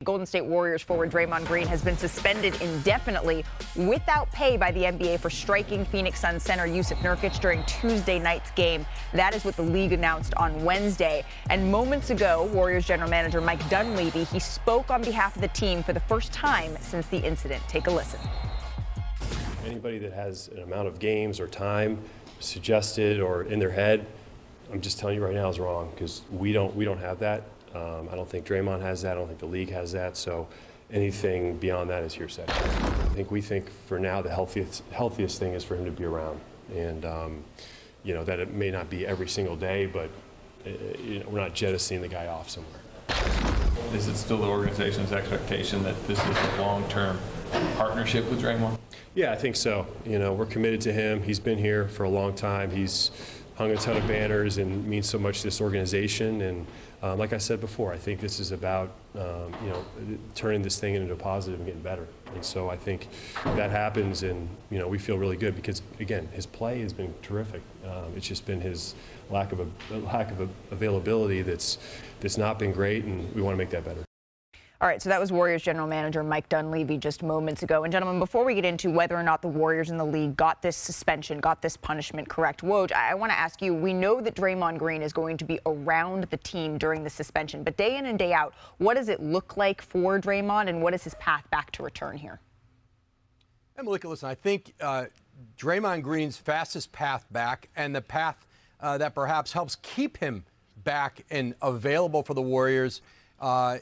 Golden State Warriors forward Draymond Green has been suspended indefinitely without pay by the NBA for striking Phoenix Suns center Jusuf Nurkic during Tuesday night's game. That is what the league announced on Wednesday. And moments ago, Warriors general manager Mike Dunleavy, he spoke on behalf of the team for the first time since the incident. Take a listen. Anybody that has an amount of games or time suggested or in their head, I'm just telling you right now is wrong, because we don't have that. I don't think Draymond has that. I don't think the league has that. So anything beyond that is hearsay. We think for now the healthiest thing is for him to be around, and that it may not be every single day, but we're not jettisoning the guy off somewhere. Is it still the organization's expectation that this is a long-term partnership with Draymond? Yeah, I think so. We're committed to him. He's been here for a long time. He's hung a ton of banners and means so much to this organization. And like I said before, I think this is about turning this thing into a positive and getting better. And so I think that happens, and we feel really good because, again, his play has been terrific. It's just been his lack of availability that's not been great, and we want to make that better. All right, so that was Warriors general manager Mike Dunleavy just moments ago. And gentlemen, before we get into whether or not the Warriors in the league got this suspension, got this punishment correct, Woj, I want to ask you, we know that Draymond Green is going to be around the team during the suspension, but day in and day out, what does it look like for Draymond, and what is his path back to return here? And Malika, listen, I think Draymond Green's fastest path back, and the path that perhaps helps keep him back and available for the Warriors,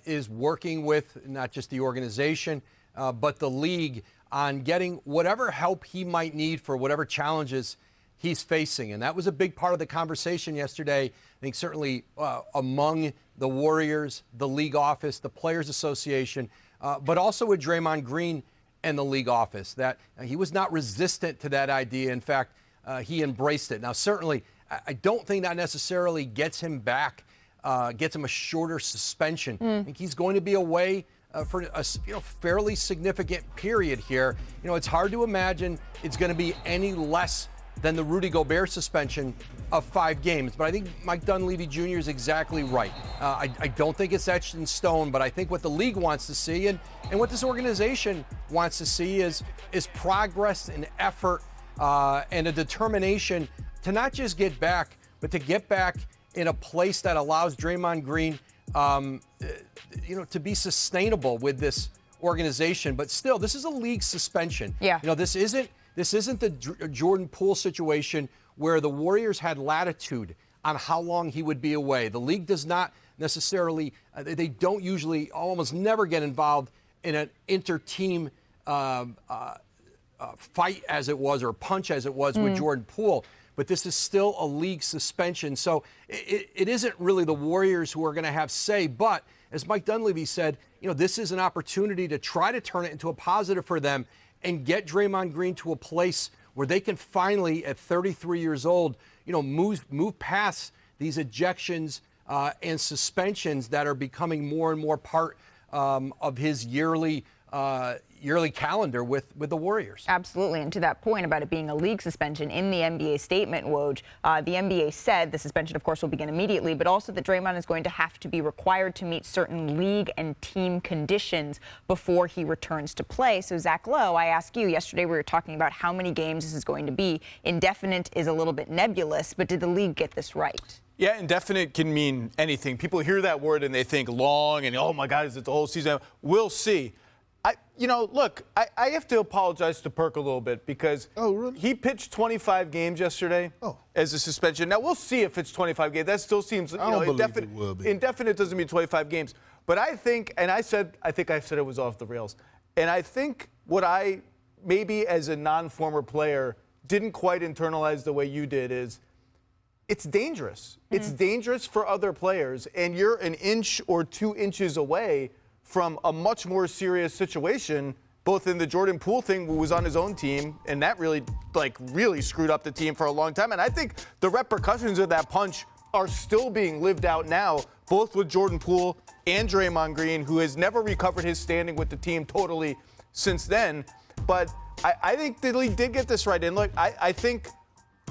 is working with not just the organization, but the league on getting whatever help he might need for whatever challenges he's facing. And that was a big part of the conversation yesterday, I think certainly among the Warriors, the league office, the Players Association, but also with Draymond Green and the league office, that he was not resistant to that idea. In fact, he embraced it. Now, certainly, I don't think that necessarily gets him back, gets him a shorter suspension. I think he's going to be away for a fairly significant period here. It's hard to imagine it's going to be any less than the Rudy Gobert suspension of 5 games. But I think Mike Dunleavy Jr. is exactly right. I don't think it's etched in stone, but I think what the league wants to see and what this organization wants to see is progress and effort and a determination to not just get back, but to get back in a place that allows Draymond Green, to be sustainable with this organization. But still, this is a league suspension. Yeah. This isn't the Jordan Poole situation where the Warriors had latitude on how long he would be away. The league does not necessarily, they don't usually, almost never get involved in an inter-team fight as it was, or punch as it was with Jordan Poole. But this is still a league suspension. So it isn't really the Warriors who are going to have say. But as Mike Dunleavy said, this is an opportunity to try to turn it into a positive for them and get Draymond Green to a place where they can finally, at 33 years old, move past these ejections and suspensions that are becoming more and more part of his yearly calendar with the Warriors. Absolutely. And to that point about it being a league suspension, in the NBA statement, Woj, the NBA said the suspension, of course, will begin immediately, but also that Draymond is going to have to be required to meet certain league and team conditions before he returns to play. So, Zach Lowe, I asked you, yesterday we were talking about how many games this is going to be. Indefinite is a little bit nebulous, but did the league get this right? Yeah, indefinite can mean anything. People hear that word and they think long and, oh, my God, is it the whole season? We'll see. I have to apologize to Perk a little bit because he pitched 25 games yesterday as a suspension. Now, we'll see if it's 25 games. That still seems, indefinite. Indefinite doesn't mean 25 games. But I think, and I said it was off the rails. And I think what I, maybe as a non-former player, didn't quite internalize the way you did is it's dangerous. It's dangerous for other players. And you're an inch or 2 inches away from a much more serious situation, both in the Jordan Poole thing, who was on his own team, and that really screwed up the team for a long time. And I think the repercussions of that punch are still being lived out now, both with Jordan Poole and Draymond Green, who has never recovered his standing with the team totally since then. But I think the league did get this right. And look, I think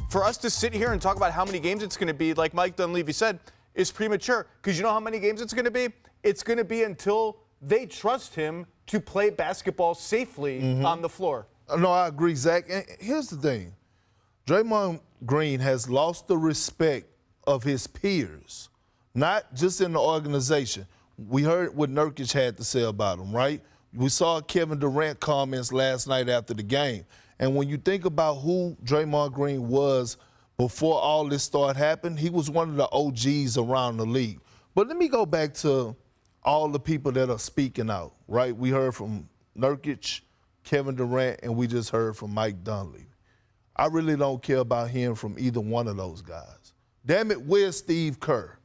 for us to sit here and talk about how many games it's going to be, like Mike Dunleavy said, is premature. Because you know how many games it's going to be? It's going to be until they trust him to play basketball safely on the floor. No, I agree, Zach. And here's the thing. Draymond Green has lost the respect of his peers, not just in the organization. We heard what Nurkic had to say about him, right? We saw Kevin Durant comments last night after the game. And when you think about who Draymond Green was before all this started happening, he was one of the OGs around the league. But let me go back to all the people that are speaking out, right? We heard from Nurkic, Kevin Durant, and we just heard from Mike Dunleavy. I really don't care about hearing from either one of those guys. Damn it, where's Steve Kerr?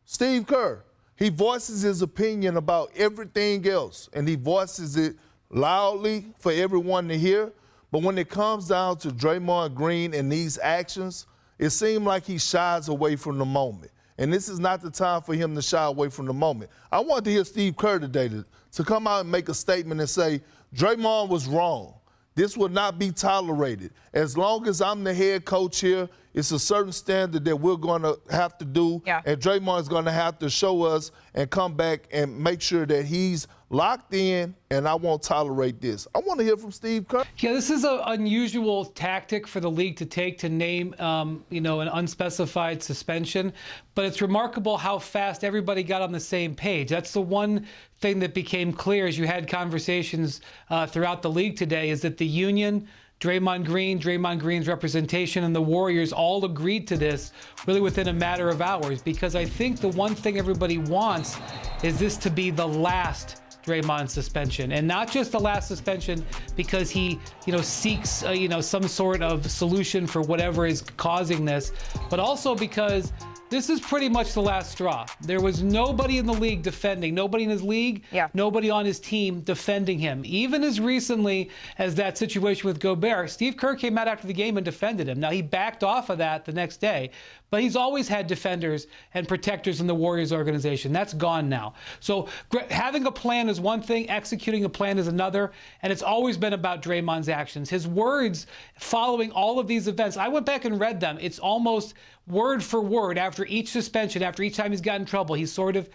Steve Kerr, he voices his opinion about everything else, and he voices it loudly for everyone to hear. But when it comes down to Draymond Green and these actions, it seems like he shies away from the moment. And this is not the time for him to shy away from the moment. I want to hear Steve Kerr today to come out and make a statement and say, Draymond was wrong. This will not be tolerated. As long as I'm the head coach here, it's a certain standard that we're going to have to do. Yeah. And Draymond's going to have to show us and come back and make sure that he's locked in, and I won't tolerate this. I want to hear from Steve Kerr. Yeah, this is an unusual tactic for the league to take to name, an unspecified suspension. But it's remarkable how fast everybody got on the same page. That's the one thing that became clear as you had conversations throughout the league today, is that the union, Draymond Green's representation, and the Warriors all agreed to this really within a matter of hours. Because I think the one thing everybody wants is this to be the last Draymond suspension, and not just the last suspension because he, seeks, some sort of solution for whatever is causing this, but also because this is pretty much the last straw. There was nobody in the league defending, nobody in his league, nobody on his team defending him. Even as recently as that situation with Gobert, Steve Kerr came out after the game and defended him. Now, he backed off of that the next day, but he's always had defenders and protectors in the Warriors organization. That's gone now. So having a plan is one thing, executing a plan is another, and it's always been about Draymond's actions. His words following all of these events, I went back and read them. It's almost word for word after each suspension, after each time he's got in trouble, he's sort of,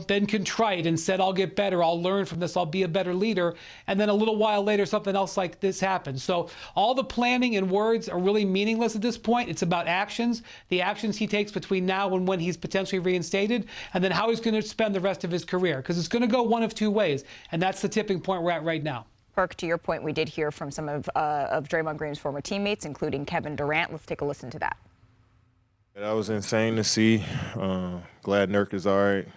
been contrite and said, I'll get better, I'll learn from this, I'll be a better leader. And then a little while later, something else like this happens. So all the planning and words are really meaningless at this point. It's about actions, the actions he takes between now and when he's potentially reinstated, and then how he's going to spend the rest of his career. Because it's going to go one of two ways, and that's the tipping point we're at right now. Perk, to your point, we did hear from some of Draymond Green's former teammates, including Kevin Durant. Let's take a listen to that. That was insane to see. Glad Nurk is all right.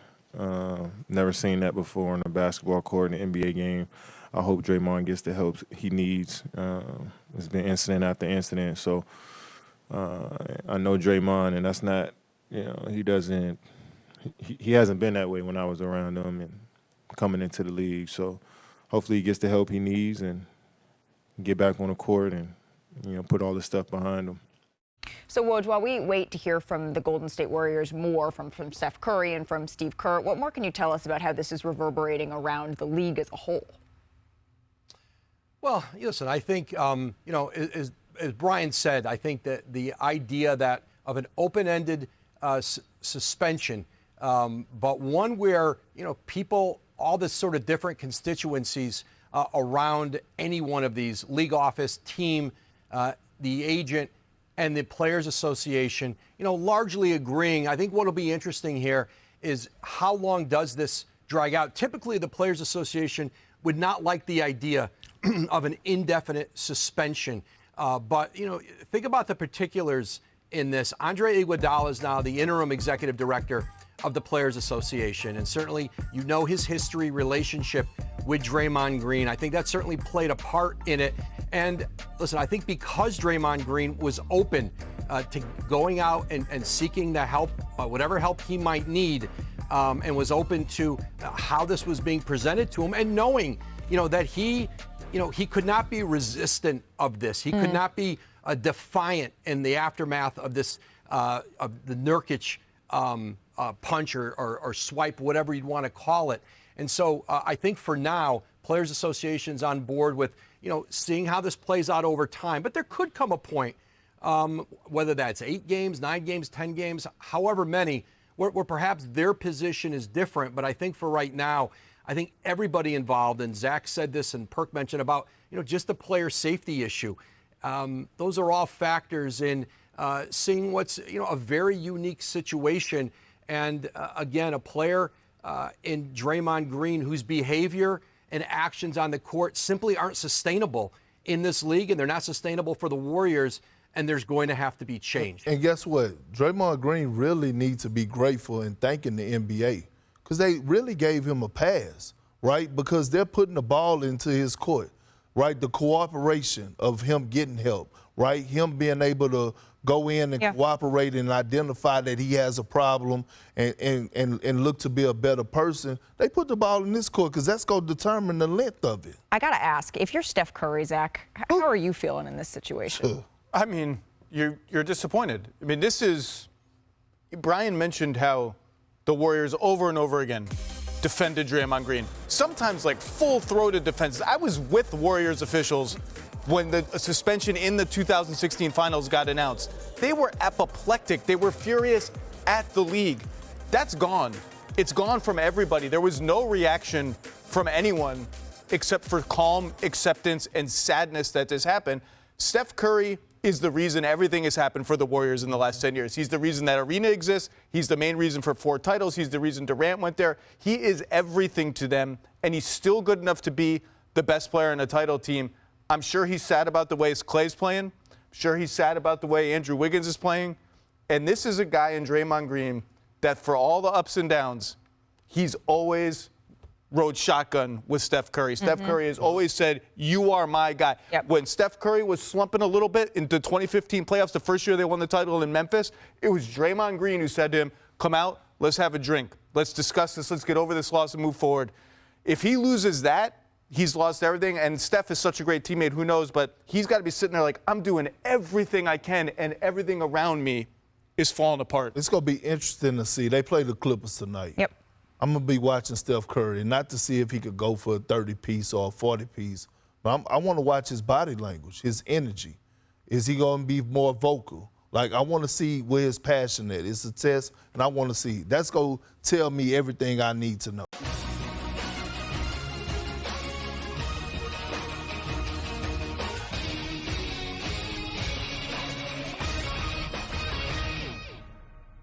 Never seen that before on a basketball court in an NBA game. I hope Draymond gets the help he needs. It's been incident after incident. So I know Draymond, and that's not, he hasn't been that way when I was around him and coming into the league. So hopefully he gets the help he needs and get back on the court and, put all this stuff behind him. So, Woj, while we wait to hear from the Golden State Warriors more from Steph Curry and from Steve Kerr, what more can you tell us about how this is reverberating around the league as a whole? Well, listen, I think, as Brian said, I think that the idea that of an open-ended suspension, but one where, people, all this sort of different constituencies around any one of these, league office, team, the agent, and the Players Association, largely agreeing. I think what will be interesting here is how long does this drag out? Typically, the Players Association would not like the idea of an indefinite suspension. But, think about the particulars in this. Andre Iguodala is now the interim executive director of the Players Association. And certainly, his history relationship with Draymond Green. I think that certainly played a part in it. And listen, I think because Draymond Green was open to going out and seeking the help, whatever help he might need, and was open to how this was being presented to him, and knowing, that he could not be resistant of this. He could not be defiant in the aftermath of this, of the Nurkic punch or swipe, whatever you'd want to call it. And so I think for now, Players Association's on board with, seeing how this plays out over time. But there could come a point, whether that's 8 games, 9 games, 10 games, however many, where perhaps their position is different. But I think for right now, I think everybody involved, and Zach said this and Perk mentioned about, just the player safety issue. Those are all factors in seeing what's, a very unique situation. And again, a player in Draymond Green whose behavior and actions on the court simply aren't sustainable in this league, and they're not sustainable for the Warriors, and there's going to have to be change. And guess what? Draymond Green really needs to be grateful and thanking the NBA because they really gave him a pass, right? Because they're putting the ball into his court, right? The cooperation of him getting help, right? Him being able to go in and cooperate and identify that he has a problem and look to be a better person. They put the ball in this court because that's going to determine the length of it. I got to ask, if you're Steph Curry, Zach, how are you feeling in this situation? I mean, you're disappointed. I mean, Brian mentioned how the Warriors over and over again defended Draymond Green. Sometimes like full-throated defenses. I was with Warriors officials when the suspension in the 2016 finals got announced. They were apoplectic. They were furious at the league. That's gone. It's gone from everybody. There was no reaction from anyone except for calm acceptance and sadness that this happened. Steph Curry is the reason everything has happened for the Warriors in the last 10 years. He's the reason that arena exists. He's the main reason for 4 titles. He's the reason Durant went there. He is everything to them, and he's still good enough to be the best player in a title team. I'm sure he's sad about the way Clay's playing. I'm sure he's sad about the way Andrew Wiggins is playing. And this is a guy in Draymond Green that for all the ups and downs, he's always rode shotgun with Steph Curry. Steph Curry has always said, you are my guy. When Steph Curry was slumping a little bit in the 2015 playoffs, the first year they won the title in Memphis, it was Draymond Green who said to him, come out, let's have a drink. Let's discuss this. Let's get over this loss and move forward. If he loses that, he's lost everything, and Steph is such a great teammate, who knows, but he's got to be sitting there like, I'm doing everything I can, and everything around me is falling apart. It's going to be interesting to see. They play the Clippers tonight. Yep. I'm going to be watching Steph Curry, not to see if he could go for a 30-piece or a 40-piece, but I want to watch his body language, his energy. Is he going to be more vocal? Like, I want to see where his passion is. It's a test, and I want to see. That's going to tell me everything I need to know.